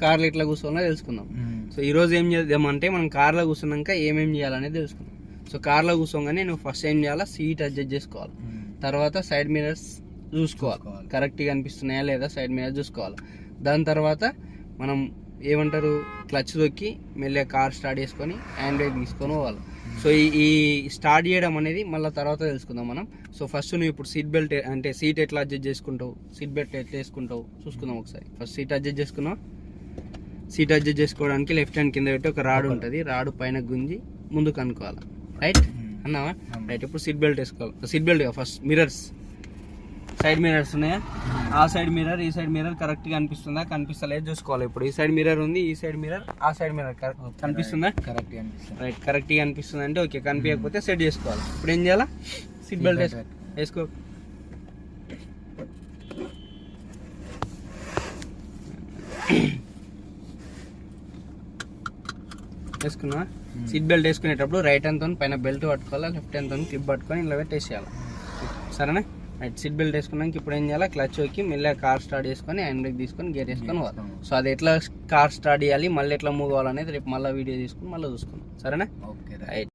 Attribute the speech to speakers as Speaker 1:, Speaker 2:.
Speaker 1: కార్లో ఎట్లా కూర్చోవాలో తెలుసుకుందాం. సో ఈ రోజు ఏం చేద్దామంటే మనం కార్లో కూర్చున్నాక ఏమేమి చేయాలనేది తెలుసుకుందాం. సో కార్లో కూర్చోగానే నువ్వు ఫస్ట్ ఏం చేయాలా, సీట్ అడ్జస్ట్ చేసుకోవాలి. తర్వాత సైడ్ మిరర్స్ చూసుకోవాలి కరెక్ట్గా అనిపిస్తున్నాయా లేదా, సైడ్ మిరర్స్ చూసుకోవాలి. దాని తర్వాత మనం ఏమంటారు, క్లచ్ తొక్కి మెల్లగా కార్ స్టార్ట్ చేసుకొని హ్యాండ్ బ్రేక్ తీసుకొని పోవాలి. సో ఈ స్టార్ట్ చేయడం అనేది మళ్ళీ తర్వాత తెలుసుకుందాం మనం. సో ఫస్ట్ నువ్వు ఇప్పుడు సీట్ బెల్ట్ అంటే సీట్ ఎట్లా అడ్జస్ట్ చేసుకుంటావు, సీట్ బెల్ట్ ఎట్లా వేసుకుంటావు చూసుకుందాం ఒకసారి. ఫస్ట్ సీట్ అడ్జస్ట్ చేసుకున్నావు. సీట్ అడ్జస్ట్ చేసుకోవడానికి లెఫ్ట్ హ్యాండ్ కింద పెట్టి ఒక రాడ్ ఉంటుంది, రాడు పైన గుంజి ముందుకు అనుకోవాలి. రైట్ అన్నావా? రైట్. ఇప్పుడు సీట్ బెల్ట్ వేసుకోవాలి. Seat belt first mirrors, side mirrors ఉన్నాయా, ఆ సైడ్ మిర్రర్ ఈ సైడ్ మిర్రర్ కరెక్ట్గా కనిపిస్తుందా కనిపిస్తలేదు చూసుకోవాలి. ఇప్పుడు ఈ సైడ్ మిర్రర్ ఉంది, ఈ సైడ్ మిర్రర్ ఆ సైడ్ మిర్రర్ కనిపిస్తుందా, కరెక్ట్గా అనిపిస్తుంది. రైట్, కరెక్ట్గా అనిపిస్తుంది అంటే ఓకే. కనిపించకపోతే సెట్ చేసుకోవాలి. ఇప్పుడు ఏం చేయాలా, సీట్ బెల్ట్ వేసుకో. వేసుకున్నా. సీట్ బెల్ట్ వేసుకునేటప్పుడు రైట్ హ్యాండ్తో పైన బెల్ట్ పట్టుకోవాలి, లెఫ్ట్ హ్యాండ్తో క్లిప్ పట్టుకొని ఇలా పెట్టేసేయాలి. సరేనా? రైట్. సీట్ బెల్ట్ వేసుకున్నాక ఇప్పుడు ఏం చేయాలి, క్లచ్ వచ్చి మెల్లగా కార్ స్టార్ట్ చేసుకొని హ్యాండ్ బ్రేక్ తీసుకొని గేర్ వేసుకొని పోవాలి. సో అది ఎట్లా కార్ స్టార్ట్ చేయాలి, మళ్ళీ ఎట్లా మూవ్ కావాలనేది రేపు మళ్ళీ వీడియో తీసుకుని మళ్ళీ చూసుకుందాం. సరేనా? ఓకే. రైట్.